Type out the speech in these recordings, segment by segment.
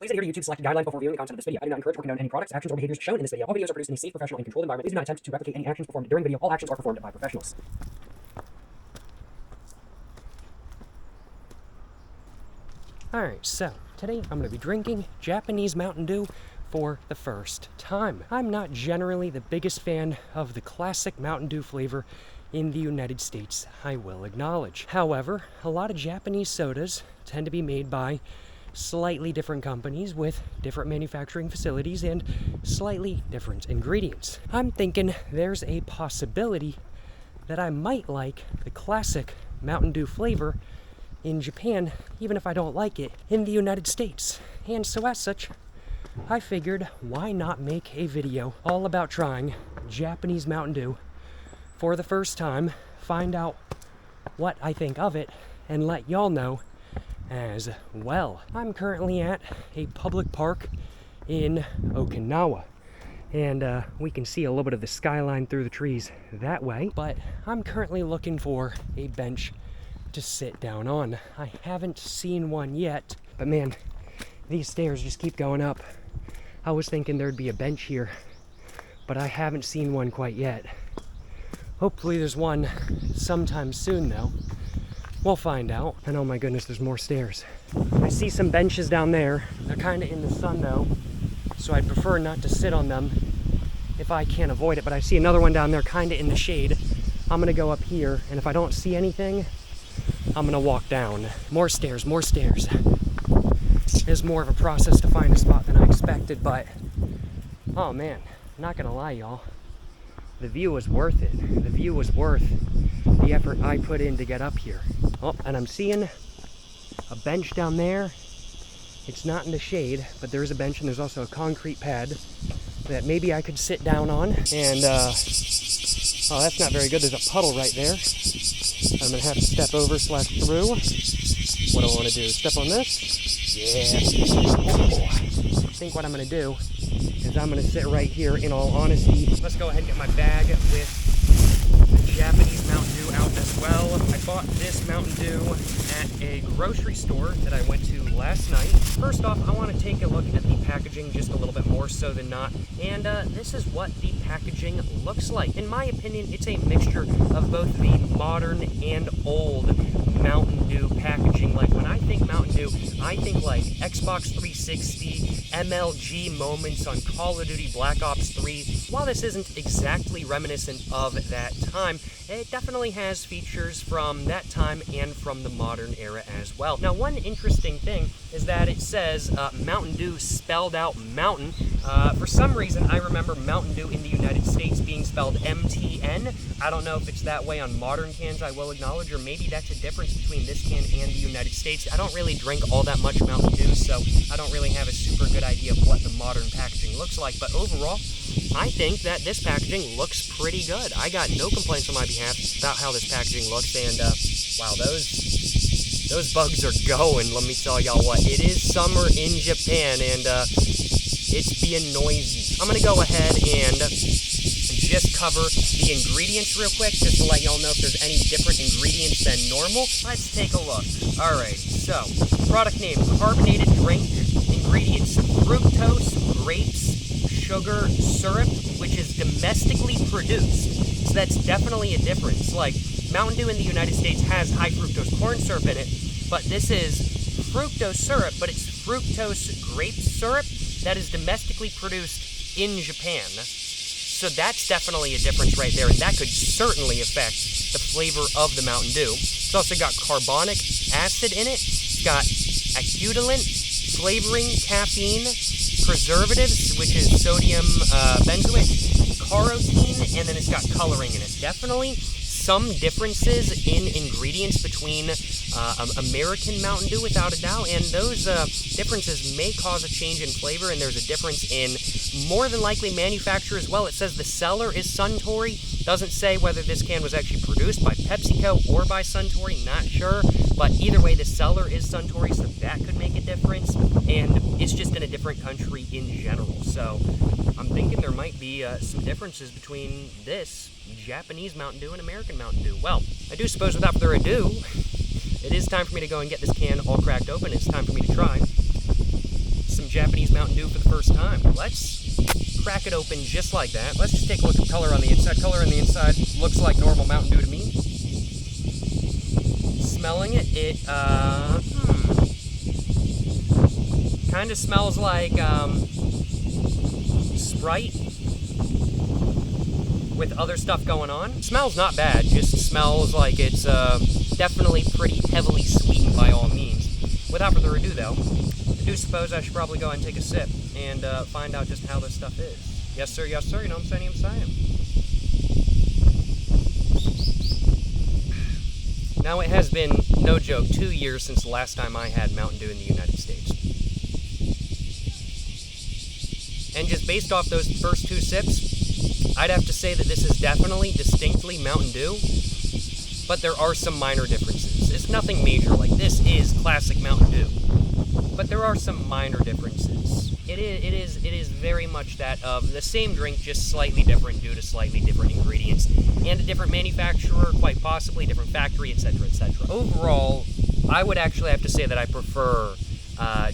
Please adhere to YouTube's selected guidelines before viewing the content of this video. I do not encourage or condone any products, actions, or behaviors shown in this video. All videos are produced in a safe, professional, and controlled environment. Please do not attempt to replicate any actions performed during the video. All actions are performed by professionals. Alright, so today I'm going to be drinking Japanese Mountain Dew for the first time. I'm not generally the biggest fan of the classic Mountain Dew flavor in the United States, I will acknowledge. However, a lot of Japanese sodas tend to be made by slightly different companies with different manufacturing facilities and slightly different ingredients. I'm thinking there's a possibility that I might like the classic Mountain Dew flavor in Japan, even if I don't like it in the United States. And so as such, I figured why not make a video all about trying Japanese Mountain Dew for the first time, find out what I think of it, and let y'all know as well. I'm currently at a public park in Okinawa, and we can see a little bit of the skyline through the trees that way, but I'm currently looking for a bench to sit down on. I haven't seen one yet, but man, these stairs just keep going up. I was thinking there'd be a bench here, but I haven't seen one quite yet. Hopefully there's one sometime soon though. We'll find out. And oh my goodness, there's more stairs. I see some benches down there. They're kind of in the sun though, so I'd prefer not to sit on them if I can't avoid it, but I see another one down there kind of in the shade. I'm gonna go up here, and if I don't see anything, I'm gonna walk down. More stairs, more stairs. It's more of a process to find a spot than I expected, but oh man, not gonna lie y'all, the view was worth it. The view was worth the effort I put in to get up here. Oh, and I'm seeing a bench down there. It's not in the shade, but there is a bench, and there's also a concrete pad that maybe I could sit down on. And oh, that's not very good. There's a puddle right there. I'm gonna have to step over / through. What do I want to do? Step on this? Yeah. Oh, I think what I'm gonna do is I'm gonna sit right here, in all honesty. Let's go ahead and get my bag with the Japanese Mountain Dew out as well. I bought this Mountain Dew at a grocery store that I went to last night. First off, I want to take a look at the packaging just a little bit more so than not, and this is what the packaging looks like. In my opinion, it's a mixture of both the modern and old Mountain Dew packaging. Like, when I think Mountain Dew, I think like Xbox 360, MLG moments on Call of Duty Black Ops 3. While this isn't exactly reminiscent of that time, it definitely has features from that time and from the modern era as well. Now, one interesting thing is that it says Mountain Dew spelled out mountain. For some reason, I remember Mountain Dew in the United States being spelled MTN. I don't know if it's that way on modern cans, I will acknowledge, or maybe that's a difference between this can and the United States. I don't really drink all that much Mountain Dew, so I don't really have a super good idea of what the modern packaging looks like, but overall, I think that this packaging looks pretty good. I got no complaints on my behalf about how this packaging looks, and wow, those bugs are going, let me tell y'all what. It is summer in Japan, and it's being noisy. I'm gonna go ahead and just cover the ingredients real quick, just to let y'all know if there's any different ingredients than normal. Let's take a look. Alright, so, product name, carbonated drink. Ingredients, fructose, grapes, sugar, syrup, which is domestically produced. So that's definitely a difference. Like, Mountain Dew in the United States has high fructose corn syrup in it, but this is fructose syrup, but it's fructose grape syrup that is domestically produced in Japan. So that's definitely a difference right there, and that could certainly affect the flavor of the Mountain Dew. It's also got carbonic acid in it. It's got acetylene, flavoring, caffeine, preservatives, which is sodium benzoate, carotene, and then it's got coloring in it. Definitely some differences in ingredients between American Mountain Dew, without a doubt, and those differences may cause a change in flavor, and there's a difference in, more than likely, manufacturer as well. It says the seller is Suntory. Doesn't say whether this can was actually produced by PepsiCo or by Suntory, not sure, but either way, the seller is Suntory, so that could make a difference, and it's just in a different country in general. So I'm thinking there might be some differences between this Japanese Mountain Dew and American Mountain Dew. Well, I do suppose without further ado, it is time for me to go and get this can all cracked open. It's time for me to try some Japanese Mountain Dew for the first time. Let's crack it open just like that. Let's just take a look at color on the inside. Color on the inside looks like normal Mountain Dew to me. Smelling it, kind of smells like Sprite with other stuff going on. Smells not bad, just smells like it's definitely pretty heavily sweetened by all means. Without further ado though, I do suppose I should probably go and take a sip and find out just how this stuff is. Yes sir, you know what I'm saying, Now it has been, no joke, 2 years since the last time I had Mountain Dew in the United States. And just based off those first 2 sips, I'd have to say that this is definitely, distinctly Mountain Dew, but there are some minor differences. It's nothing major, like this is classic Mountain Dew, but there are some minor differences. It is very much that of the same drink, just slightly different due to slightly different ingredients and a different manufacturer, quite possibly a different factory, etc., etc. Overall, I would actually have to say that I prefer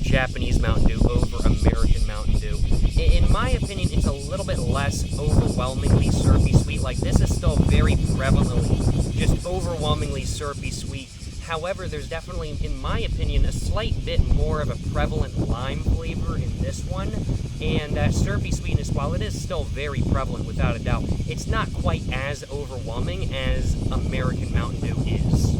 Japanese Mountain Dew over American Mountain Dew. In my opinion, it's a little bit less overwhelmingly syrupy sweet. Like, this is still very prevalently just overwhelmingly syrupy sweet. However, there's definitely, in my opinion, a slight bit more of a prevalent lime flavor in this one. And that syrupy sweetness, while it is still very prevalent without a doubt, it's not quite as overwhelming as American Mountain Dew is.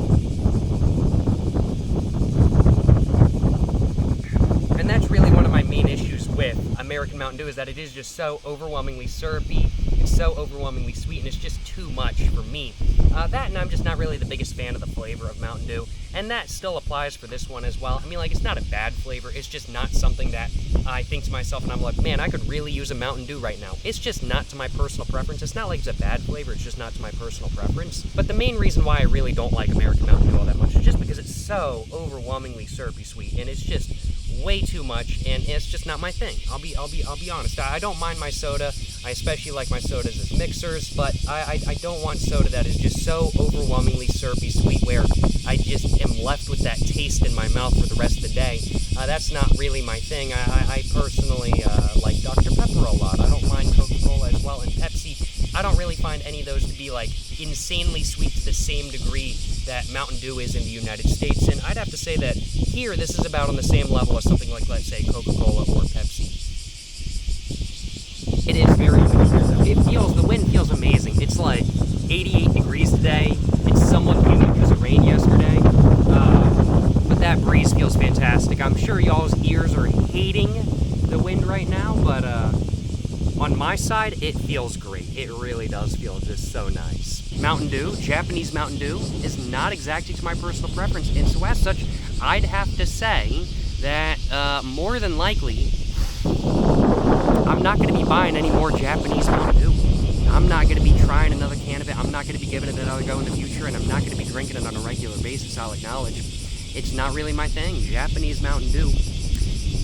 And that's really one of my main issues with American Mountain Dew, is that it is just so overwhelmingly syrupy, it's so overwhelmingly sweet, and it's just too much for me. That, and I'm just not really the biggest fan of the flavor of Mountain Dew, and that still applies for this one as well. I mean, like, it's not a bad flavor, it's just not something that I think to myself and I'm like, man, I could really use a Mountain Dew right now. It's just not to my personal preference. It's not like it's a bad flavor, it's just not to my personal preference. But the main reason why I really don't like American Mountain Dew all that much is just because it's so overwhelmingly syrupy sweet, and it's just way too much, and it's just not my thing. I'll be honest. I don't mind my soda. I especially like my sodas as mixers, but I don't want soda that is just so overwhelmingly syrupy sweet where I just am left with that taste in my mouth for the rest of the day. That's not really my thing. I personally like Dr. Pepper a lot. I don't mind Coca-Cola as well, and Pepsi. I don't really find any of those to be like insanely sweet to the same degree that Mountain Dew is in the United States, and I'd have to say that here this is about on the same level as something like, let's say, Coca-Cola or Pepsi. It is very good though. The wind feels amazing. It's like 88 degrees today. It's somewhat humid because of rain yesterday, but that breeze feels fantastic. I'm sure y'all's ears are hating the wind right now, but on my side, it feels great. It really does feel just so nice. Mountain Dew, Japanese Mountain Dew, is not exactly to my personal preference, and so as such, I'd have to say that more than likely, I'm not going to be buying any more Japanese Mountain Dew. I'm not going to be trying another can of it. I'm not going to be giving it another go in the future, and I'm not going to be drinking it on a regular basis, I'll acknowledge. It's not really my thing. Japanese Mountain Dew,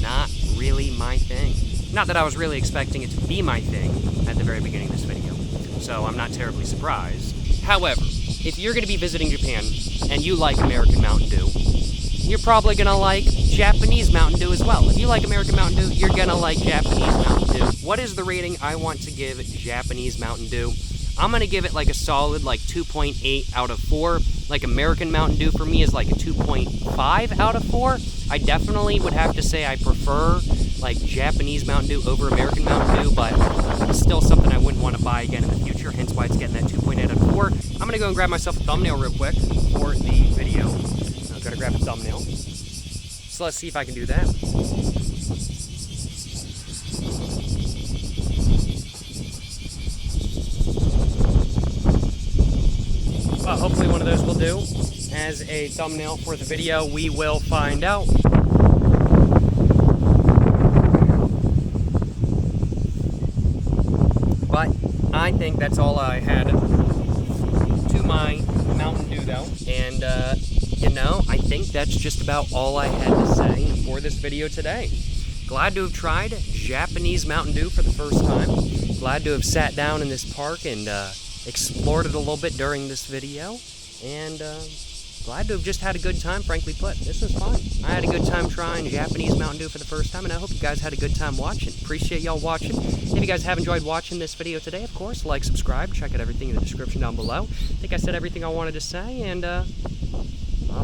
not really my thing. Not that I was really expecting it to be my thing at the very beginning of this video, so I'm not terribly surprised. However, if you're going to be visiting Japan and you like American Mountain Dew, you're probably going to like Japanese Mountain Dew as well. If you like American Mountain Dew, you're going to like Japanese Mountain Dew. What is the rating I want to give Japanese Mountain Dew? I'm going to give it like a solid like 2.8 out of 4. Like American Mountain Dew for me is like a 2.5 out of 4. I definitely would have to say I prefer like Japanese Mountain Dew over American Mountain Dew, but it's still something I wouldn't want to buy again in the future, hence why it's getting that 2.8 out of 4. I'm going to go and grab myself a thumbnail real quick for the video. I'm going to grab a thumbnail. So let's see if I can do that. Well, hopefully one of those will do as a thumbnail for the video. We will find out. But I think that's all I had to my Mountain Dew though. And, you know, I think that's just about all I had to say for this video today. Glad to have tried Japanese Mountain Dew for the first time. Glad to have sat down in this park and explored it a little bit during this video. And glad to have just had a good time, frankly put. This was fun. I had a good time trying Japanese Mountain Dew for the first time, and I hope you guys had a good time watching. Appreciate y'all watching. If you guys have enjoyed watching this video today, of course, like, subscribe, check out everything in the description down below. I think I said everything I wanted to say, and, well,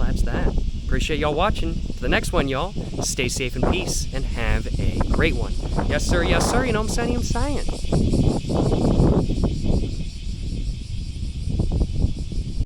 that's that. Appreciate y'all watching. For the next one, y'all, stay safe in peace, and have a great one. Yes, sir, you know what I'm saying?